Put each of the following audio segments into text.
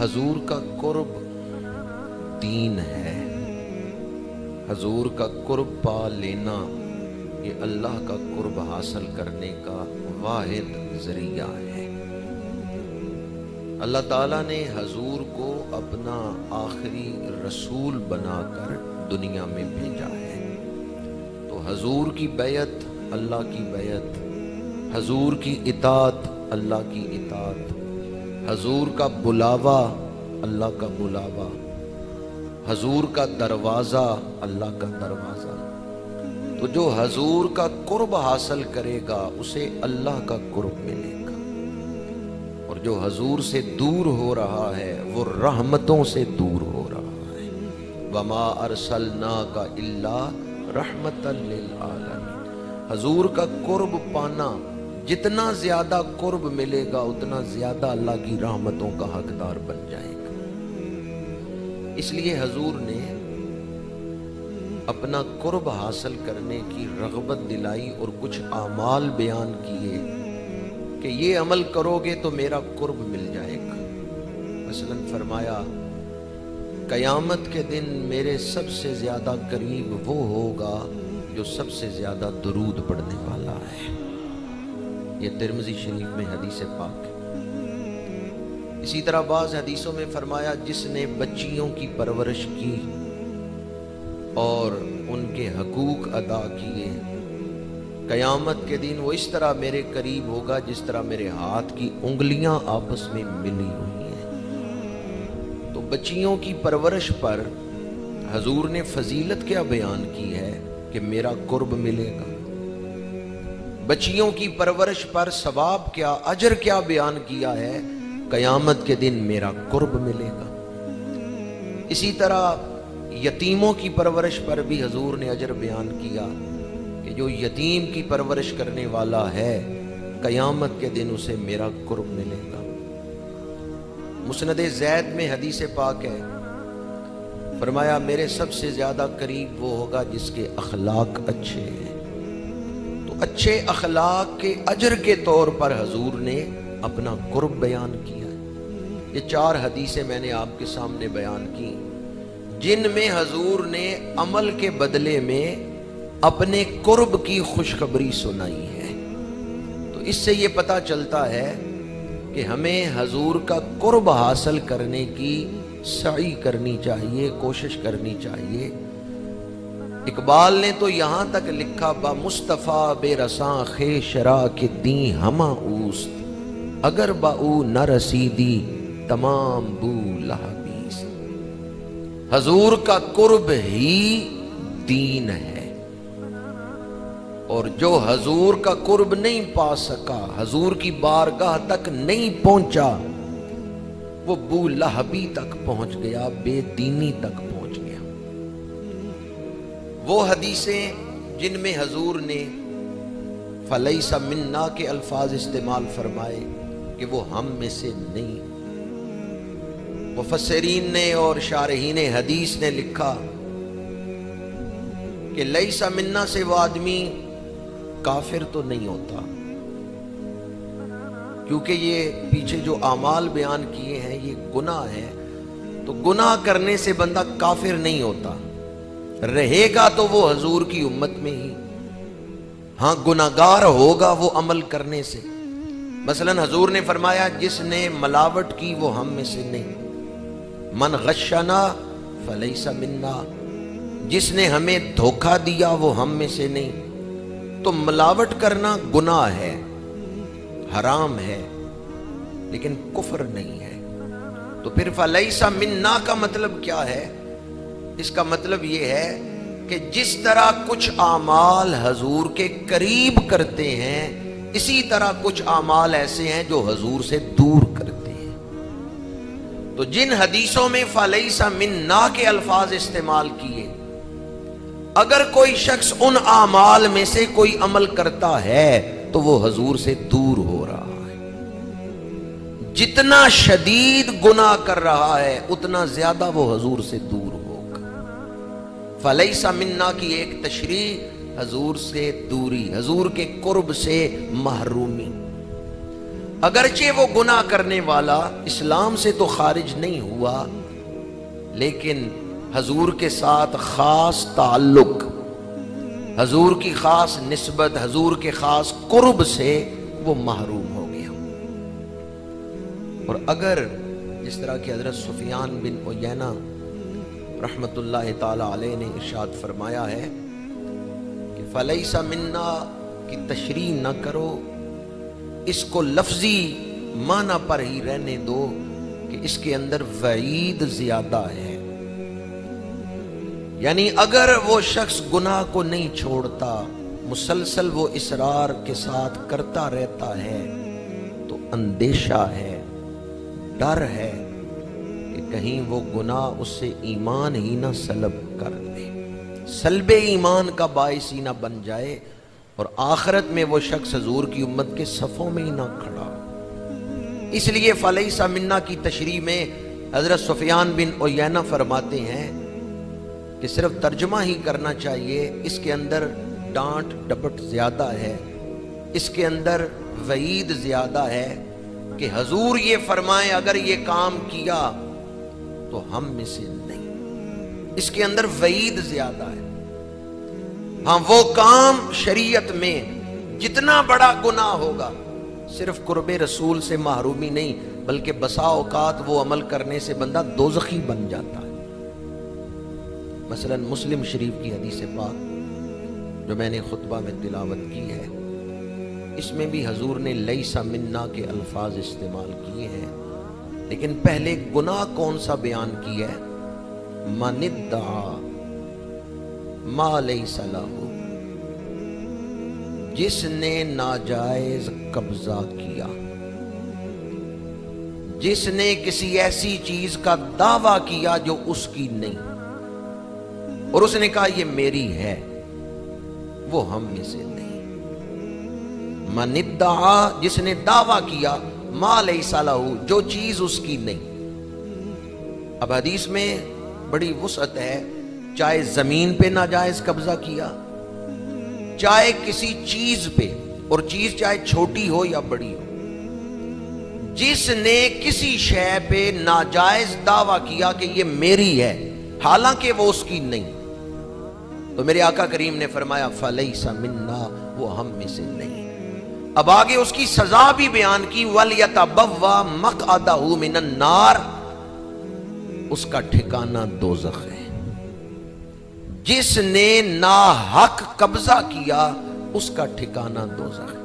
हजूर का कुर्ब दीन है। हजूर का कुर्ब पा लेना ये अल्लाह का कुर्ब हासिल करने का वाहिद जरिया है। अल्लाह ताला ने हजूर को अपना आखिरी रसूल बनाकर दुनिया में भेजा है। तो हजूर की बैयत अल्लाह की बैयत, हजूर की इताअत अल्लाह की इताअत, हजूर का बुलावा अल्लाह का बुलावा, हजूर का दरवाज़ा अल्लाह का दरवाज़ा। तो जो हजूर का कुर्ब हासिल करेगा उसे अल्लाह का कुर्ब मिलेगा, और जो हजूर से दूर हो रहा है वो रहमतों से दूर हो रहा है। वमा अरसलनाका इल्ला रहमतल लिल आलमीन। हजूर का कुर्ब पाना, जितना ज्यादा कुर्ब मिलेगा उतना ज्यादा अल्लाह की रहमतों का हकदार बन जाएगा। इसलिए हजूर ने अपना कुर्ब हासिल करने की रग़बत दिलाई और कुछ आमाल बयान किए कि ये अमल करोगे तो मेरा कुर्ब मिल जाएगा। मसलन फरमाया, कयामत के दिन मेरे सबसे ज्यादा करीब वो होगा जो सबसे ज्यादा दुरूद पढ़ने वाला है। ये तिरमिज़ी शरीफ में हदीस पाक है। इसी तरह बाज़ हदीसों में फरमाया, जिसने बच्चियों की परवरिश की और उनके हकूक अदा किए, कयामत के दिन वो इस तरह मेरे करीब होगा जिस तरह मेरे हाथ की उंगलियां आपस में मिली हुई हैं। तो बच्चियों की परवरिश पर हजूर ने फजीलत क्या बयान की है कि मेरा कुर्ब मिलेगा। बच्चियों की परवरिश पर सवाब क्या, अजर क्या बयान किया है, कयामत के दिन मेरा कुर्ब मिलेगा। इसी तरह यतीमों की परवरिश पर भी हजूर ने अजर बयान किया कि जो यतीम की परवरिश करने वाला है कयामत के दिन उसे मेरा कुर्ब मिलेगा। मुस्नद ज़ैद में हदीस पाक है, फरमाया मेरे सबसे ज्यादा करीब वो होगा जिसके अखलाक अच्छे हैं। तो अच्छे अखलाक के अजर के तौर पर हजूर ने अपना कुर्ब बयान किया। ये 4 हदीसें मैंने आपके सामने बयान की जिनमें हजूर ने अमल के बदले में अपने कुर्ब की खुशखबरी सुनाई है। तो इससे ये पता चलता है कि हमें हजूर का कुर्ब हासिल करने की सई करनी चाहिए, कोशिश करनी चाहिए। इकबाल ने तो यहां तक लिखा, बा मुस्तफ़ा बेरसा खे शरा के दी हमा ऊस्त, अगर बाऊ न रसीदी तमाम बू लहबीस। हजूर का कुर्ब ही दीन है, और जो हजूर का कुर्ब नहीं पा सका, हजूर की बारगाह तक नहीं पहुंचा, वो बू लहबी तक पहुंच गया, बेदीनी तक पहुंच गया। वो हदीसें जिनमें हजूर ने फलैसा मिन्ना के अल्फाज इस्तेमाल फरमाए कि वो हम में से नहीं। मुफस्सिरीन ने और शारहीन हदीस ने लिखा कि लैसा मिन्ना से वो आदमी काफिर तो नहीं होता, क्योंकि ये पीछे जो आमाल बयान किए हैं ये गुनाह है। तो गुनाह करने से बंदा काफिर नहीं होता, रहेगा तो वो हजूर की उम्मत में ही। हाँ, गुनाहगार होगा वो अमल करने से। मसलन हजूर ने फरमाया, जिसने मलावट की वो हम में से नहीं। मन गश्शना फलैसा मिन्ना, जिसने हमें धोखा दिया वो हम में से नहीं। तो मिलावट करना गुनाह है, हराम है, लेकिन कुफ्र नहीं है। तो फिर फलैसा मिन्ना का मतलब क्या है? इसका मतलब यह है कि जिस तरह कुछ आमाल हजूर के करीब करते हैं, इसी तरह कुछ आमाल ऐसे हैं जो हजूर से दूर करते हैं। तो जिन हदीसों में फलैसा मिन्ना के अल्फाज इस्तेमाल किए, अगर कोई शख्स उन आमाल में से कोई अमल करता है तो वो हजूर से दूर हो रहा है। जितना शदीद गुनाह कर रहा है उतना ज्यादा वो हजूर से दूर होगा। फलैसा मिन्ना की एक तशरीह हजूर से दूरी, हजूर के कुर्ब से महरूमी। اگرچہ وہ گناہ کرنے والا اسلام سے تو خارج نہیں ہوا، لیکن حضور کے ساتھ خاص تعلق، حضور کی خاص نسبت، حضور کے خاص قرب سے وہ محروم ہو گیا۔ اور اگر جس طرح کہ حضرت سفیان بن عیینہ رحمت اللہ تعالی علیہ نے ارشاد فرمایا ہے کہ فلیس منا کی تشریح نہ کرو، اس کو لفظی معنی پر ہی رہنے دو کہ اس کے اندر وعید زیادہ ہے۔ یعنی اگر وہ شخص گناہ کو نہیں چھوڑتا، مسلسل وہ اصرار کے ساتھ کرتا رہتا ہے، تو اندیشہ ہے، ڈر ہے کہ کہیں وہ گناہ اس سے ایمان ہی نہ سلب کر دے، سلب ایمان کا باعث ہی نہ بن جائے، اور آخرت میں وہ شخص حضور کی امت کے صفوں میں ہی نہ کھڑا ہو۔ اس لیے فلیس منا کی تشریح میں حضرت سفیان بن عیینہ فرماتے ہیں کہ صرف ترجمہ ہی کرنا چاہیے، اس کے اندر ڈانٹ ڈپٹ زیادہ ہے، اس کے اندر وعید زیادہ ہے کہ حضور یہ فرمائیں اگر یہ کام کیا تو ہم میں سے نہیں، اس کے اندر وعید زیادہ ہے۔ ہاں وہ کام شریعت میں جتنا بڑا گناہ ہوگا، صرف قرب رسول سے محرومی نہیں، بلکہ بسا اوقات وہ عمل کرنے سے بندہ دوزخی بن جاتا ہے۔ مثلا مسلم شریف کی حدیث پاک جو میں نے خطبہ میں تلاوت کی ہے، اس میں بھی حضور نے لیس منا کے الفاظ استعمال کیے ہیں، لیکن پہلے گناہ کون سا بیان کیا ہے؟ من ادعا ما لیس لہ، جس نے ناجائز قبضہ کیا، جس نے کسی ایسی چیز کا دعویٰ کیا جو اس کی نہیں، اور اس نے کہا یہ میری ہے، وہ ہم میں سے نہیں۔ من ادعا، جس نے دعویٰ کیا، ما لیس لہ، جو چیز اس کی نہیں۔ اب حدیث میں بڑی وسعت ہے، چاہے زمین پہ ناجائز قبضہ کیا، چاہے کسی چیز پہ، اور چیز چاہے چھوٹی ہو یا بڑی ہو، جس نے کسی شے پہ ناجائز دعویٰ کیا کہ یہ میری ہے حالانکہ وہ اس کی نہیں، تو میرے آقا کریم نے فرمایا فلیس منا، وہ ہم میں سے نہیں۔ اب آگے اس کی سزا بھی بیان کی، وَلْيَتَبَوَّأْ مَقْعَدَهُ مِنَ النَّارِ، اس کا ٹھکانہ دوزخ ہے۔ جس نے ناحق قبضہ کیا اس کا ٹھکانہ دوزخ ہے۔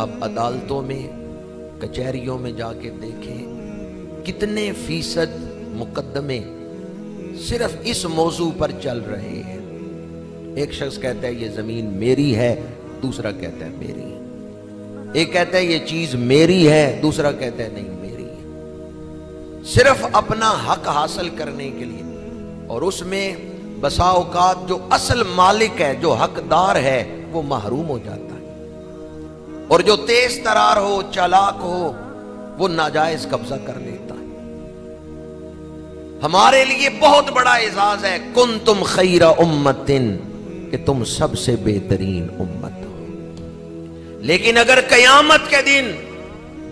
آپ عدالتوں میں، کچہریوں میں جا کے دیکھیں کتنے فیصد مقدمے صرف اس موضوع پر چل رہے ہیں۔ ایک شخص کہتا ہے یہ زمین میری ہے، دوسرا کہتا ہے میری ہے۔ ایک کہتا ہے یہ چیز میری ہے، دوسرا کہتا ہے نہیں میری ہے، صرف اپنا حق حاصل کرنے کے لیے۔ اور اس میں بسا اوقات جو اصل مالک ہے، جو حقدار ہے، وہ محروم ہو جاتا ہے، اور جو تیز ترار ہو، چالاک ہو، وہ ناجائز قبضہ کر لیتا ہے۔ ہمارے لیے بہت بڑا اعزاز ہے کنتم خیر امت، کہ تم سب سے بہترین امت ہو، لیکن اگر قیامت کے دن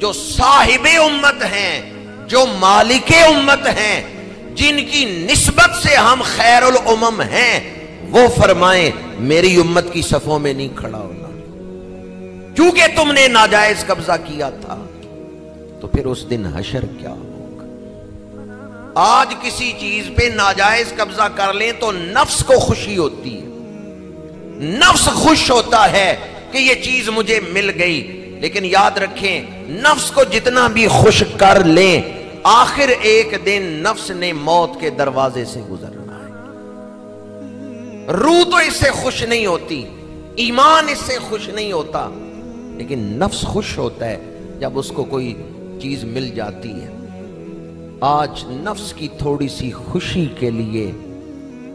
جو صاحب امت ہیں، جو مالک امت ہیں، جن کی نسبت سے ہم خیر الامم ہیں، وہ فرمائیں میری امت کی صفوں میں نہیں کھڑا ہونا کیونکہ تم نے ناجائز قبضہ کیا تھا، تو پھر اس دن حشر کیا ہوگا؟ آج کسی چیز پہ ناجائز قبضہ کر لیں تو نفس کو خوشی ہوتی ہے، نفس خوش ہوتا ہے کہ یہ چیز مجھے مل گئی، لیکن یاد رکھیں نفس کو جتنا بھی خوش کر لیں، آخر ایک دن نفس نے موت کے دروازے سے گزرنا ہے۔ روح تو اس سے خوش نہیں ہوتی، ایمان اس سے خوش نہیں ہوتا، لیکن نفس خوش ہوتا ہے جب اس کو کوئی چیز مل جاتی ہے۔ آج نفس کی تھوڑی سی خوشی کے لیے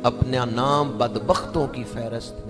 اپنا نام بدبختوں کی فہرست